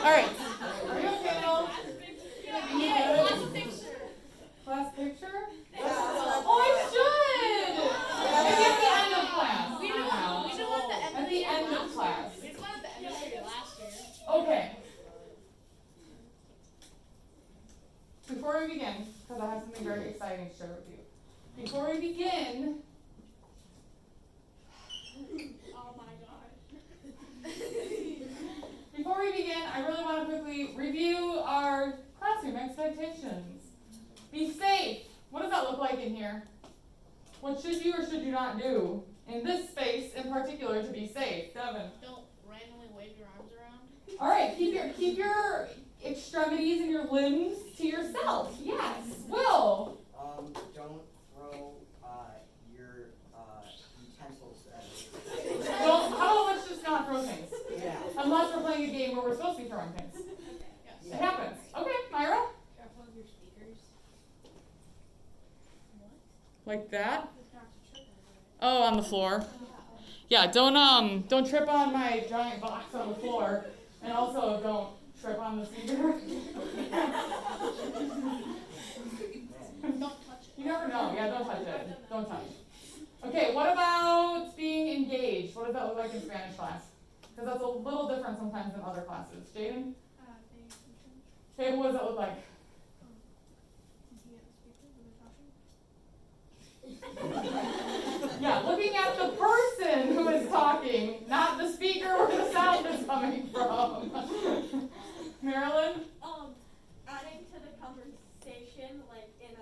All right. Are you okay now? Yeah, class picture. Class picture? Oh, I should. Maybe at the end of class. We did one At the end of class. We did one at the end of the year last year. Okay. Before we begin, because I have something very exciting to share with you. Before we begin, Oh my god. before we begin, I really want to quickly review our classroom expectations. Be safe. What does that look like in here? What should you or should you not do in this space in particular to be safe? Devin. Don't randomly wave your arms around. All right, keep your extremities and your limbs to yourself. Yes. Will. Don't throw your utensils at me. Well, how about let's just not throw things? Yeah. Unless we're playing a game where we're supposed to be throwing things. Yes. It happens. Okay, Myra. Careful of your speakers. What? Like that. It's not to trip over it. Oh, on the floor. Yeah, don't trip on my giant box on the floor, and also don't trip on the speaker. Don't touch it. You never know. Yeah, don't touch it. Don't touch. Okay, what about being engaged? What does that look like in Spanish class? Because that's a little different sometimes than other classes. Jaden? Paying attention. Jaden, what does that look like? Looking at the speaker when they're talking. Yeah, looking at the person who is talking, not the speaker where the sound is coming from. Marilyn? Adding to the conversation, like in a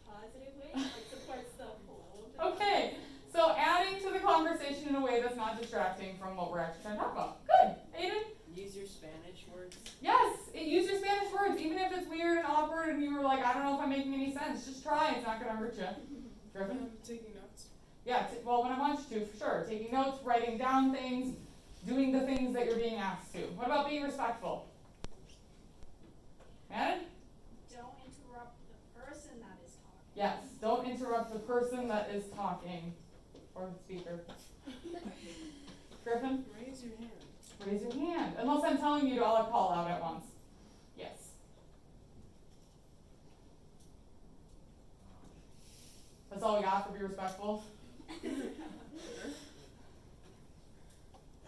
positive way, like supports the flow of the Okay, so adding to the conversation in a way that's not distracting from what we're actually trying to talk about. Good. Aiden? Use your Spanish words. Yes, use your Spanish words, even if it's weird and awkward and you were like, I don't know if I'm making any sense. Just try, it's not going to hurt you. Griffin? Taking notes. Yeah, well, when I want you to, for sure. Taking notes, writing down things, doing the things that you're being asked to. What about being respectful? Madden? Don't interrupt the person that is talking. Yes, don't interrupt the person that is talking, or the speaker. Griffin? Raise your hand. Raise your hand, unless I'm telling you to all call out at once. Yes. That's all we got for be respectful?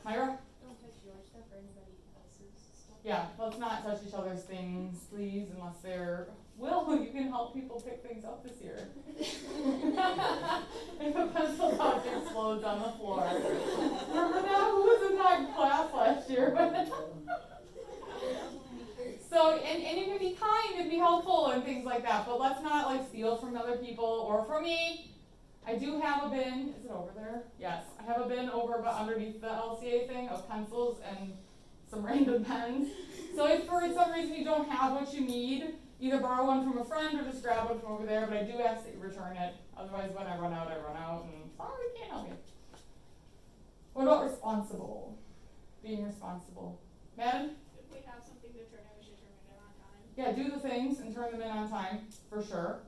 Myra? Don't touch your stuff or anybody else's stuff. Yeah, let's not touch each other's things, please, unless they're... Will, you can help people pick things up this year. If a pencil box explodes on the floor. Remember that? Who was in that class last year? So, and you can be kind and be helpful and things like that, but let's not like steal from other people or from me. I do have a bin. Is it over there? Yes. I have a bin over but underneath the LCA thing of pencils and some random pens. So if for some reason you don't have what you need, either borrow one from a friend or just grab one from over there, but I do ask that you return it. Otherwise, when I run out, and sorry, can't help you. What about responsible? Being responsible. Madden? If we have something to turn in, we should turn it in on time. Yeah, do the things and turn them in on time, for sure.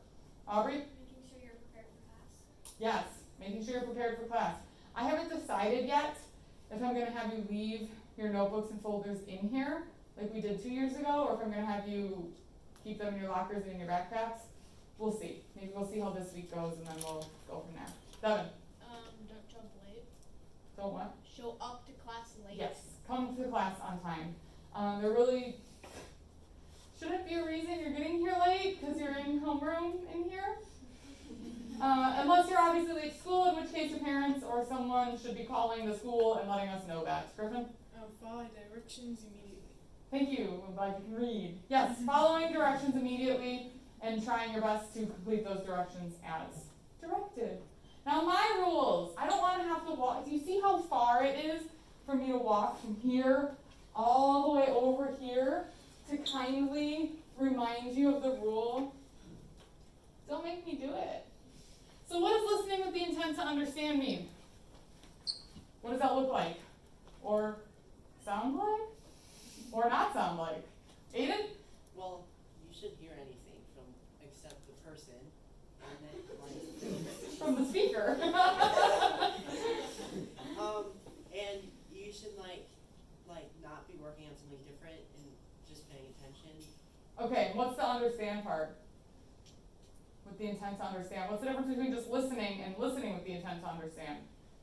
Aubrey? Making sure you're prepared for class. Yes, making sure you're prepared for class. I haven't decided yet if I'm going to have you leave your notebooks and folders in here, like we did 2 years ago, or if I'm going to have you keep them in your lockers and in your backpacks. We'll see. Maybe we'll see how this week goes, and then we'll go from there. Devin? Don't jump late. Don't what? Show up to class late. Yes, come to class on time. There really shouldn't be a reason you're getting here late because you're in homeroom in here. Unless you're obviously late to school, in which case your parents or someone should be calling the school and letting us know that. Griffin? Follow directions immediately. Thank you. I'm glad you can read. Yes, following directions immediately and trying your best to complete those directions as directed. Now my rules. I don't want to have to walk. Do you see how far it is for me to walk from here all the way over here to kindly remind you of the rule? Don't make me do it. So what does listening with the intent to understand mean? What does that look like? Or sound like? Or not sound like? Aiden? Well, you shouldn't hear anything from except the person, and then From the speaker. and you should like not be working on some something different and just paying attention. Okay, what's the understand part? With the intent to understand. What's the difference between just listening and listening with the intent to understand?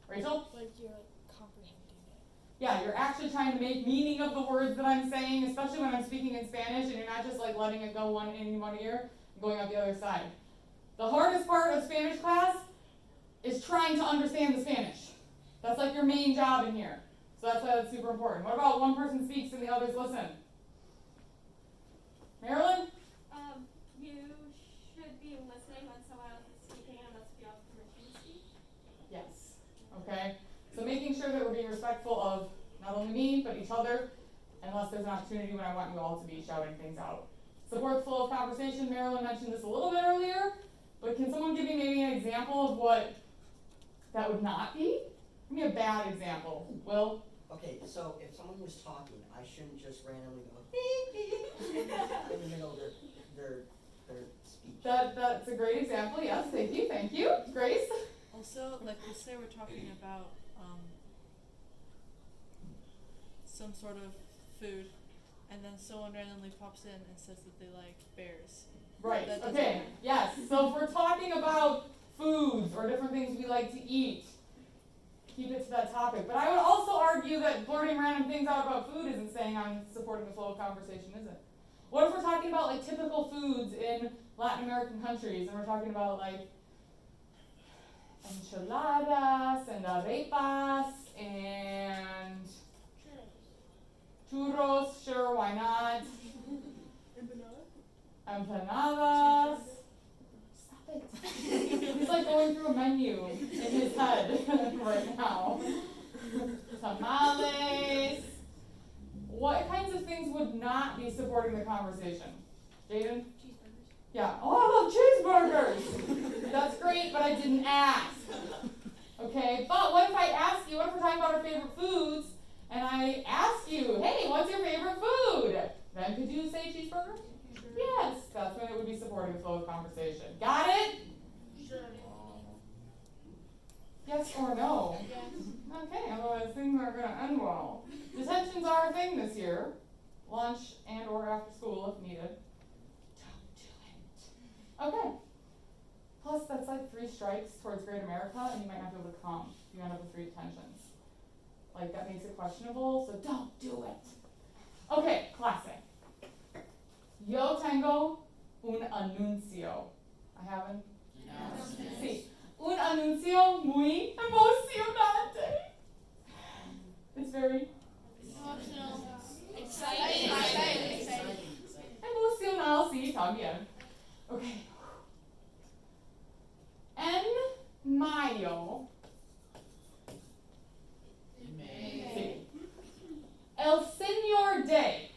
Rachel? Like you're comprehending it. Yeah, you're actually trying to make meaning of the words that I'm saying, especially when I'm speaking in Spanish, and you're not just like letting it go in one ear and going out the other side. The hardest part of Spanish class is trying to understand the Spanish. That's like your main job in here. So that's why that's super important. What about one person speaks and the others listen? Marilyn? You should be listening when someone else is speaking unless you have permission to speak. Yes. Okay? So making sure that we're being respectful of not only me, but each other, unless there's an opportunity when I want you all to be shouting things out. Support the flow of conversation. Marilyn mentioned this a little bit earlier, but can someone give me maybe an example of what that would not be? Give me a bad example. Will? Okay, so if someone was talking, I shouldn't just randomly go beep beep in the middle of their speech. That's a great example. Yes, thank you. Grace? Also, like let's say we're talking about some sort of food, and then someone randomly pops in and says that they like bears. Right. That doesn't Okay. work. Yes. So if we're talking about foods or different things we like to eat, keep it to that topic. But I would also argue that blurting random things out about food isn't saying I'm supporting the flow of conversation, is it? What if we're talking about like typical foods in Latin American countries, and we're talking about like enchiladas and arepas and churros? Sure, why not? Empanadas. Stop it. He's like going through a menu in his head right now. Tamales. What kinds of things would not be supporting the conversation? Jaden? Cheeseburgers. Yeah. Oh, I love cheeseburgers. That's great, but I didn't ask. Okay, but what if I ask you, what if we're talking about our favorite foods, and I ask you, hey, what's your favorite food? Then could you say cheeseburger? Yes, that's when it would be supporting the flow of conversation. Got it? Sure. Yes or no? Yes. Okay, otherwise things aren't going to end well. Detentions are a thing this year. Lunch and or after school if needed. Don't do it. Okay. Plus, that's like 3 strikes towards Great America, and you might not be able to come if you end up with 3 detentions. Like, that makes it questionable, so don't do it. Okay, classic. Yo tengo un anuncio. I haven't? Sí. Un anuncio muy emocionante. It's very Emotional. Exciting. emocional, sí, también. Okay. En mayo. Sí. El Señor Day.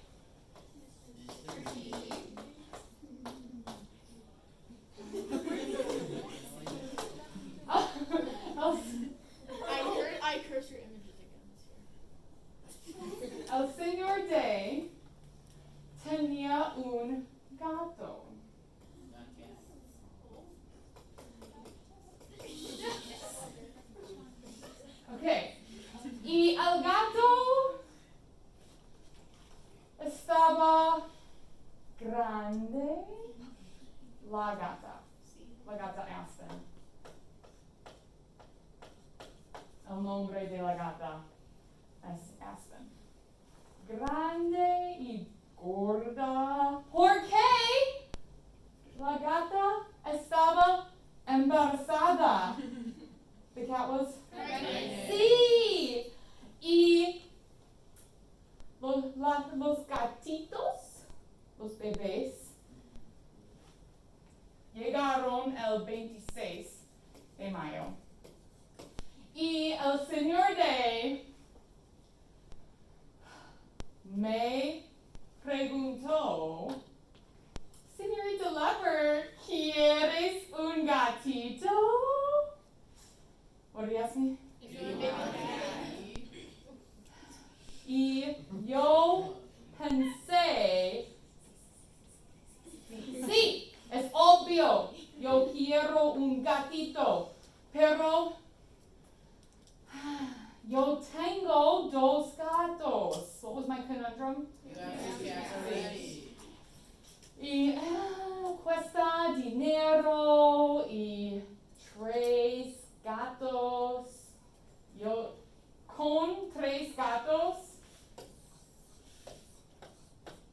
I curse your images again this year. El Señor Day tenía un gato. Okay. Y el gato estaba grande. La gata. La gata Aspen. El nombre de la gata es Aspen. Grande y gorda. Porque la gata estaba embarazada. The cat was? Sí. Y los gatitos, los bebés, llegaron el 26 de mayo. Y el Señor Day me preguntó, Señorita Leopard, ¿quieres un gatito? What did he ask me? Y yo pensé, sí, es obvio, yo quiero un gatito, pero yo tengo 2 gatos. What was my conundrum? Y cuesta dinero y tres gatos. Yo con tres gatos.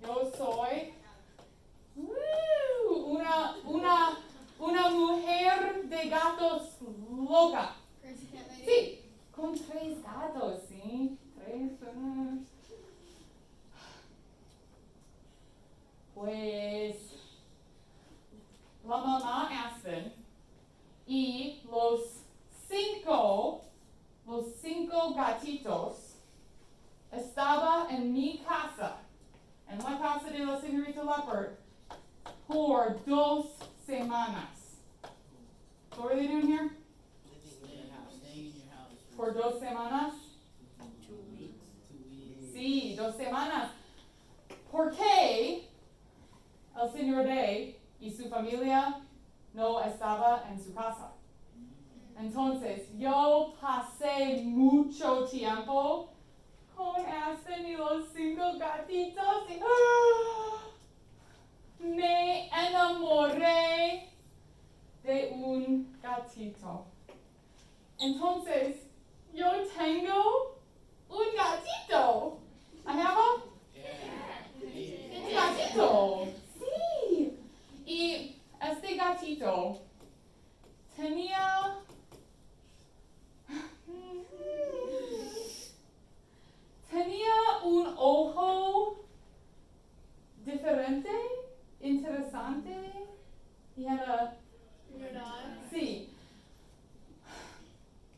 Yo soy una mujer de gatos loca. Sí, con tres gatos, sí. Tres. Pues la mamá Aspen y los cinco gatitos estaba en mi casa, en la casa de la señorita Leopard, por 2 semanas. So what are they doing here? Staying in your house. Por 2 semanas? 2 weeks. 2 weeks. Sí, 2 semanas. ¿Por qué el señor Day y su familia no estaba en su casa? Entonces, yo pasé mucho tiempo con Aspen y los 5 gatitos y me enamoré de un gatito. Entonces, yo tengo un gatito. I have un gatito. Sí. Y este gatito tenía un ojo diferente, interesante. He had a sí,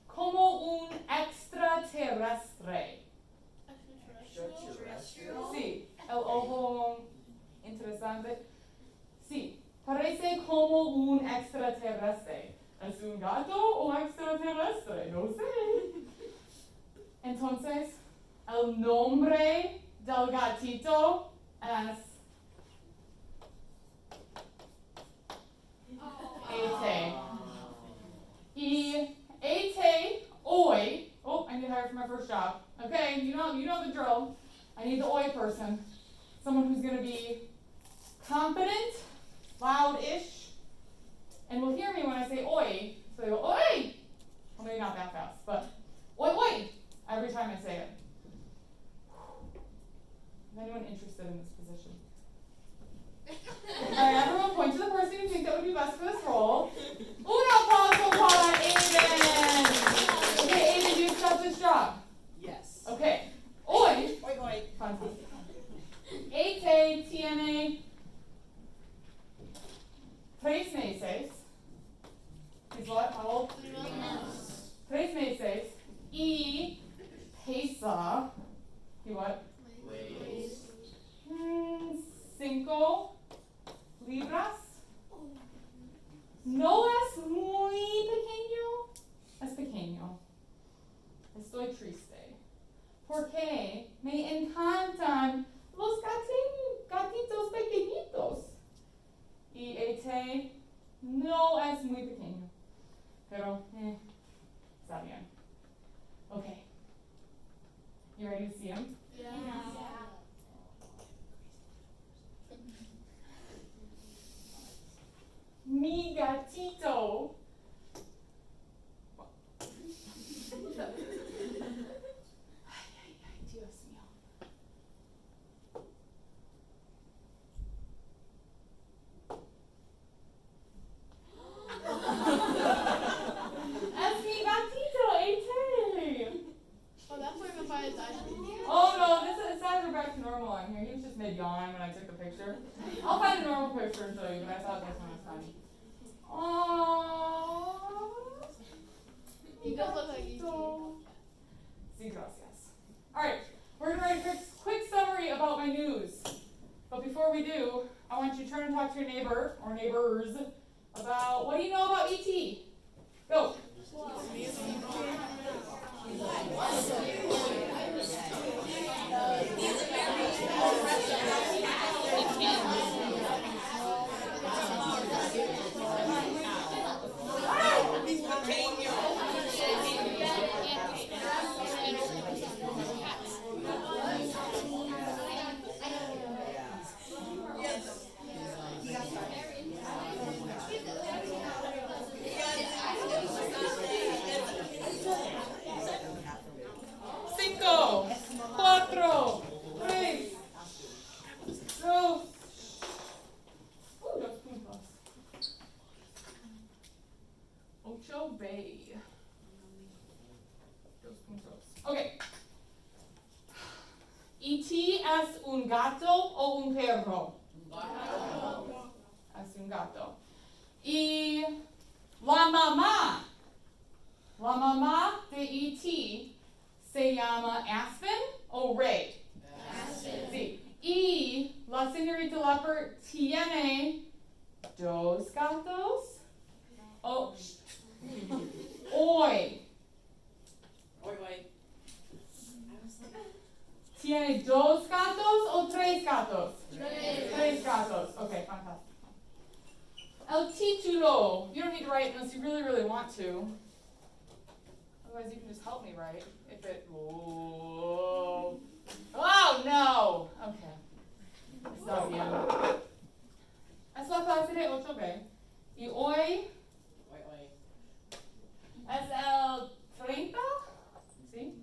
como un extraterrestre. Sí, el ojo interesante. Sí, parece como un extraterrestre. ¿Es un gato o extraterrestre? No sé. Entonces, el nombre del gatito es Ate. Y Ate hoy, I need to hire for my first job. Okay, you know the drill. I need the oi person. Someone who's gonna be confident, loud-ish, and will hear me when I say oi. So they go, oi! Well, maybe not that fast, but oi, oi! Every time I say it. Is anyone interested in this position? Alright, everyone point to the person you think that would be best for this role. Un applause for Aiden! Okay, Aiden, do you accept this job? Yes. Okay. Oi! Oi, oi. Fantastic. Ate tiene 3 meses. He's what? How old? 3 meses. Y pesa. He what? Weighs. 5 libras. No es muy pequeño. Es pequeño. Estoy triste. Porque me encantan los gatitos pequeñitos. Y Ate no es muy pequeño. Pero, está bien. Okay. You ready to see him? Mi gatito. Ay, Dios mío. Es mi gatito, Ate. Oh, that's where the fire died. Oh no, his eyes are back to normal on here. He was just mid-yawn when I took the picture. I'll find a normal picture and show you, but I thought this one was funny. Aww. He does look like E.T. Sí, gracias. Alright, we're going to write a quick summary about my news. But before we do, I want you to turn and talk to your neighbor, or neighbors, about what do you know about E.T.? Go. un gato o un perro? Gato. Es un gato. Y la mamá de E.T. se llama Aspen o Ray. Aspen. Sí. Y la señorita Leopard tiene dos gatos. Oh, hoy. Wait. ¿Tiene dos gatos o tres gatos? Tres. Tres gatos. Okay, fantastic. El título. You don't need to write unless you really, really want to. Otherwise, you can just help me write. If it. Oh. Oh no. Okay. Está bien. Es la clase de 8B. Y hoy Wait. es el 30. ¿Sí?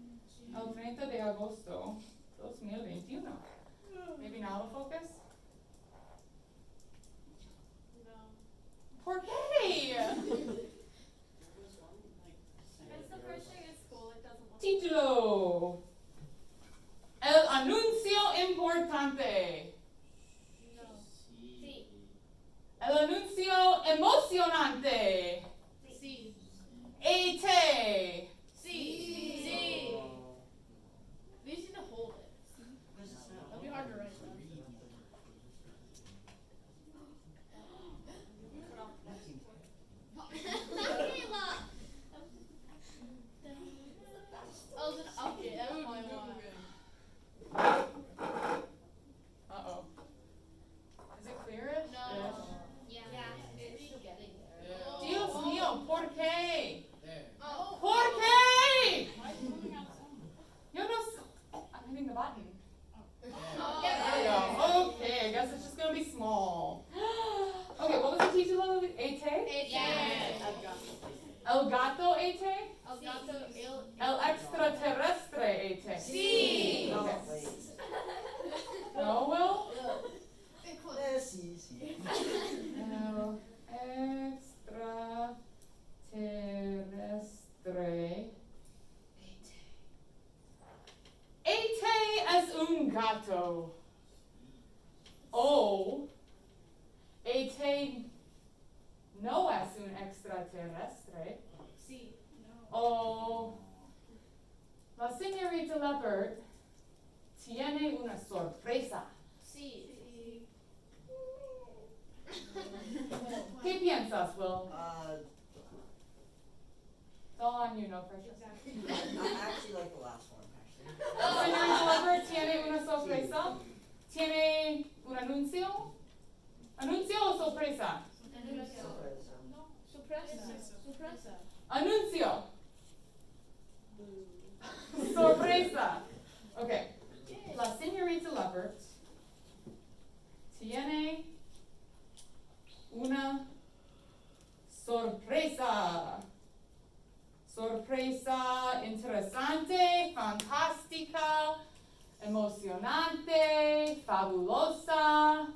El 30 de agosto 2021. Maybe now the focus? ¿Por qué? There was one, like, It's the first day of school, it doesn't look. Título. El anuncio importante. Sí. El anuncio emocionante. Sí. ET. Sí. We just need to hold it. What does it sound? That'd be hard to write down. Oh, it's an update. That's probably why. Uh-oh. Is it clearish? No. Yeah, it's getting there. Dios mío, ¿por qué? There. Oh. ¿Por qué? Yo no s- I'm hitting the button. Oh. There we go. Okay, I guess it's just gonna be small. Okay, what was the título? ET? El gato ET? El extraterrestre ET? Sí. Okay. Wait. No, Will? Sí. El extraterrestre. ET es un gato. O ET no es un extraterrestre. O la señorita Leopard tiene una sorpresa. ¿Qué piensas, Will? It's all on you, no pressure. I actually like the last one, actually. La señorita Leopard tiene una sorpresa. Tiene un anuncio. ¿Anuncio o sorpresa? Anuncio. Sorpresa. Okay. La señorita Leopard tiene una sorpresa. Sorpresa interesante, fantástica, emocionante, fabulosa.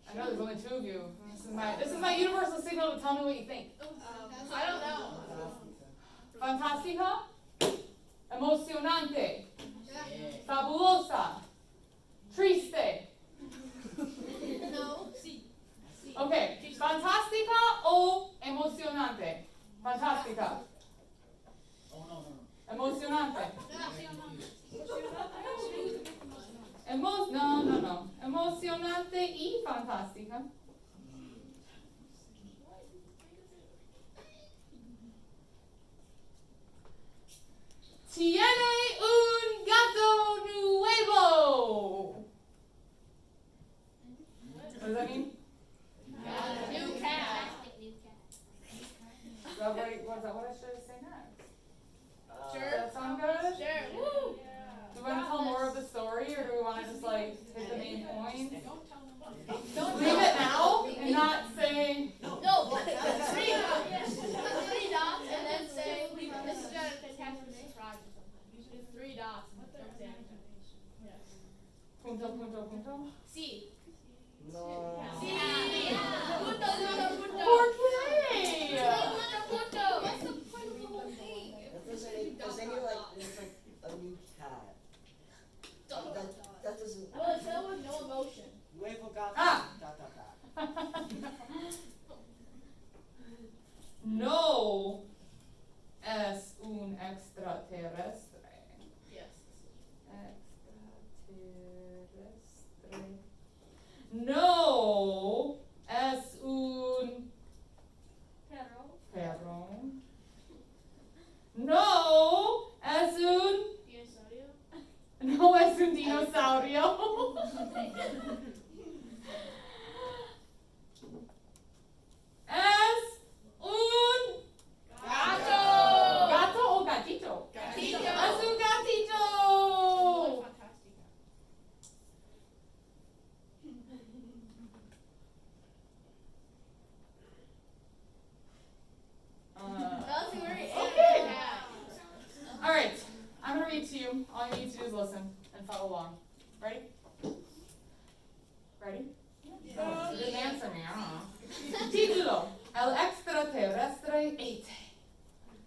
I know there's only two of you. This is my universal signal to tell me what you think. I don't know. Fantástica, emocionante, fabulosa, triste. Okay, fantástica o emocionante? Fantástica. Emocionante. No. Emocionante y fantástica. Tiene un gato nuevo. What does that mean? New cat. Is that right? What I should say next? Sure. Does that sound good? Sure. Woo. Do we want to tell more of the story, or do we want to just like hit the main points? Leave it now and not say. No, but three dots and then say this is a fantastic surprise or something. You should do 3 dots and don't say anything. Punto. Sí. No. Sí. Punto. ¿Por qué?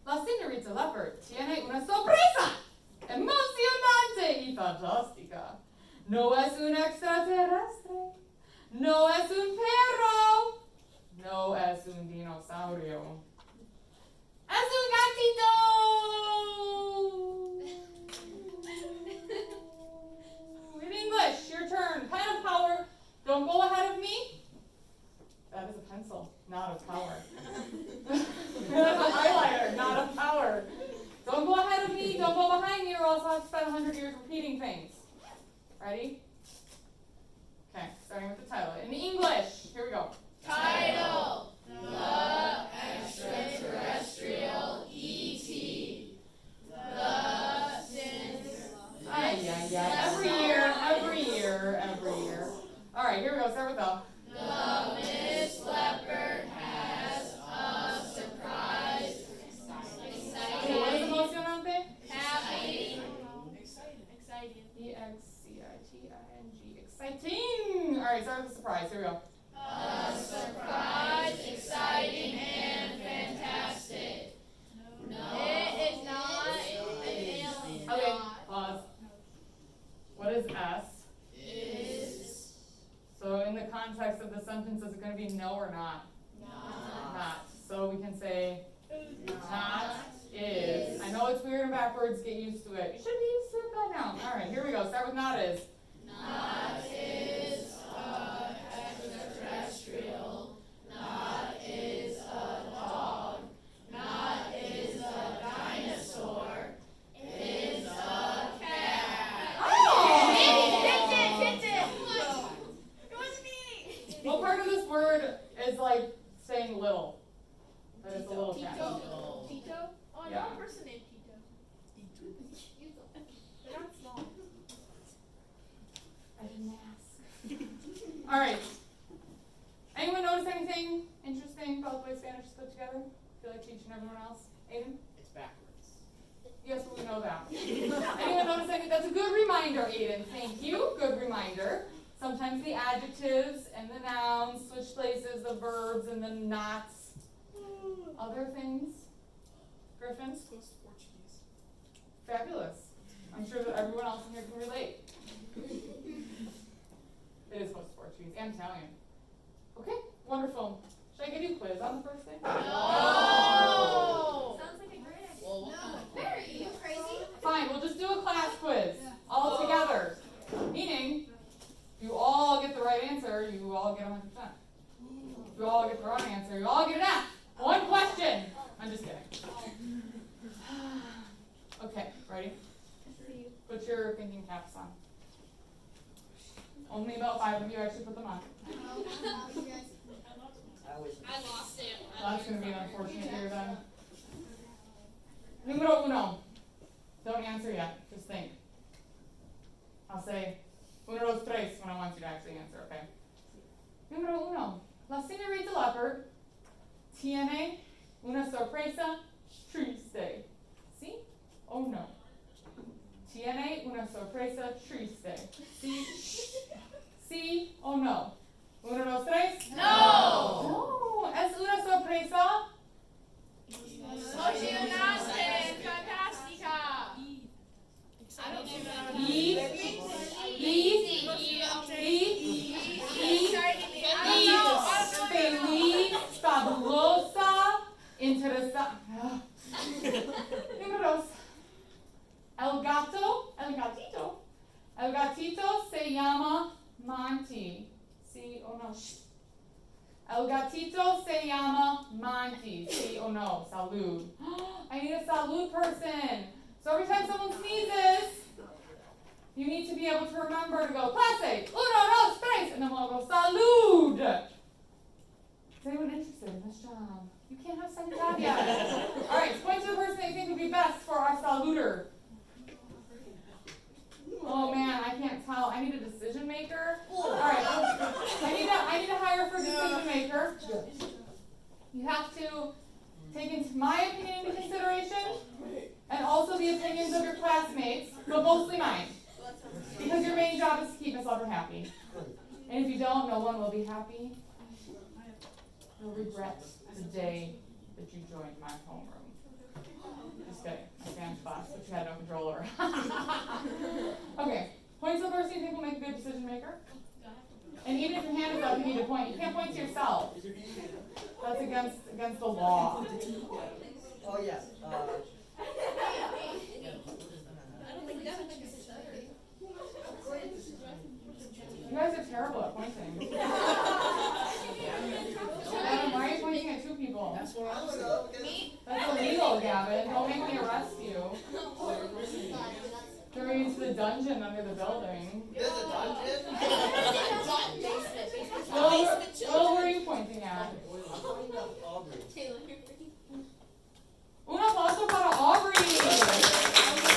La señorita Leopard tiene una sorpresa emocionante y fantástica. No es un extraterrestre. No es un perro. No es un dinosaurio. ¡Es un gatito! In English, your turn. Pen of power. Don't go ahead of me. That is a pencil, not of power. That's a highlighter, not of power. Don't go ahead of me. Don't go behind me, or else I'll have to spend 100 years repeating things. Ready? Okay, starting with the title. In English, here we go. Title: The Extraterrestrial E.T. The Sins. Every year. All right, here we go. Start with the. The Miss Leopard has a surprise. Okay, what is emocionante? Happy. Exciting. E-X-C-I-T-I-N-G. Exciting. All right, start with the surprise. Here we go. A surprise, exciting, and fantastic. No. It is not an alien. Okay, pause. What is S? Is So in the context of the sentence, is it going to be no or not? Not. So we can say not is. I know it's weird and backwards. Get used to it. You should be used to it by now. All right, here we go. Start with not is. not is a extraterrestrial. Not is a dog. Not is a dinosaur. Is a cat. Oh! Hit it! It wasn't me! What part of this word is like saying little? That it's a little cat. No. Tito? Oh, I Yeah. know a person named Tito. They're not small. I didn't ask. All right. Anyone notice anything interesting about the way Spanish is put together? Feel like teaching everyone else? Aiden? It's backwards. Yes, we know that. Anyone notice anything? That's a good reminder, Aiden. Thank you. Good reminder. Sometimes the adjectives and the nouns switch places, the verbs and the nots. Other things? Griffin? Close to Portuguese. Fabulous. I'm sure that everyone else in here can relate. It is close to Portuguese and Italian. Okay, wonderful. Should I give you a quiz on the first day? No! Sounds like a great idea. Well, what kind of- Mary, are you crazy? Fine, we'll just do a class quiz all together. Meaning, you all get the right answer, you all get 100%. If you all get the wrong answer, you all get an F. One question. I'm just kidding. Okay, ready? Put your thinking caps on. Only about 5 of you actually put them on. I always. I lost it. That's going to be an unfortunate year then. Numero uno. Don't answer yet. Just think. I'll say uno, dos, tres when I want you to actually answer, okay? Numero uno. La señorita Leopard tiene una sorpresa triste. ¿Sí o no? Tiene una sorpresa triste. ¿Sí? ¿Sí o no? Uno, dos, tres. No! No. Es una sorpresa. Emocionante and fantastica. I don't even know. Feliz, fabulosa, interesante. Número dos. El gatito se llama Monty. ¿Sí o no? El gatito se llama Monty. ¿Sí o no? Salud. I need a salud person. So every time someone sneezes, you need to be able to remember to go, clase, uno, dos, tres, and then we'll go, salud. Is anyone interested in this job? You can't have second job yet. All right, point to the person that you think would be best for our saluder. Oh man, I can't tell. I need a decision maker. All right, I need to hire for a decision maker. You have to take into my opinion into consideration, and also the opinions of your classmates, but mostly mine. Because your main job is to keep Miss Lover happy. And if you don't, no one will be happy. You'll regret the day that you joined my homeroom. just kidding. My Spanish class, which you had no control over. Okay, point to the person you think will make a good decision maker. And even if your hand is up, you need to point. You can't point to yourself. That's against the law. Oh, yeah, I don't think that much is better. You guys are terrible at pointing. Adam, why are you pointing at two people? That's what I was Me? That's illegal, Gavin. Don't make me arrest you. Throw you into the dungeon under the building. There's a dungeon? Will, where are you pointing at? I'm pointing at Aubrey. Un applauso para Aubrey!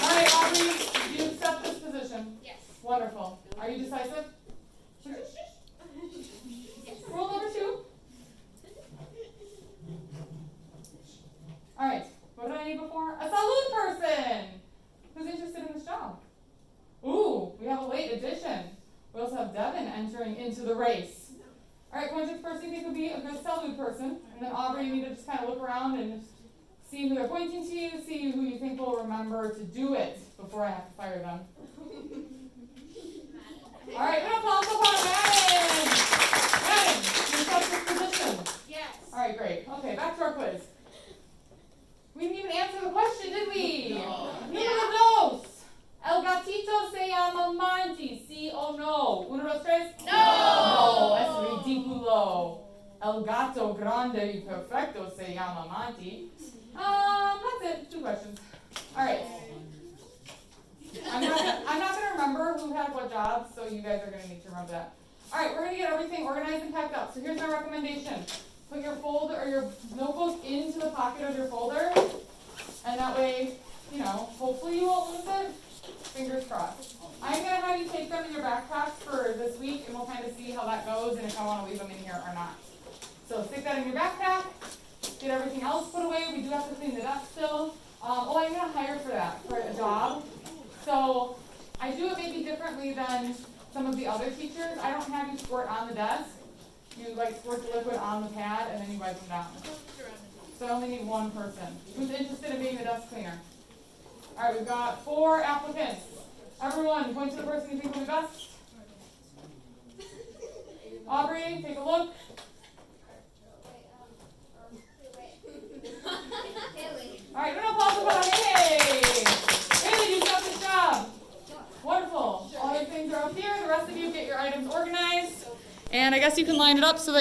Alright, Aubrey, do you accept this position? Yes. Wonderful. Are you decisive? Rule number 2. Alright, what did I need before? A salute person! Who's interested in this job? Ooh, we have a late addition. We also have Devin entering into the race. Alright, point to the person you think would be a good salute person. And then Aubrey, you need to just kind of look around and see who they're pointing to, see who you think will remember to do it before I have to fire them. Alright, we're going to follow up on Madden! Madden, you accept this position? Yes. Alright, great. Okay, back to our quiz. We didn't even answer the question, did we? Número 2. El gatito se llama Monty. ¿Sí o no? 1, 2, 3. No. No, es ridículo. El gato grande y perfecto se llama Monty. That's it. 2 questions. Alright. I'm not gonna remember who had what job, so you guys are gonna need to remember that. Alright, we're gonna get everything organized and packed up. So here's my recommendation. Put your folder or your notebook into the pocket of your folder, and that way, you know, hopefully you won't lose it. Fingers crossed. I'm gonna have you take them in your backpacks for this week, and we'll kind of see how that goes and if I want to leave them in here or not. So stick that in your backpack. Get everything else put away. We do have to clean it up still. I'm gonna hire for that, for a job. So I do it maybe differently than some of the other teachers. I don't have you squirt on the desk. You like squirt the liquid on the pad and then you wipe them down. So I only need 1 person. Who's interested in being the desk cleaner? Alright, we've got 4 applicants. Everyone, point to the person you think will be best. Aubrey, take a look. Alright, we're gonna pause about Haley! Haley, you got this job! Wonderful. All your things are up here. The rest of you get your items organized. And I guess you can line it up so that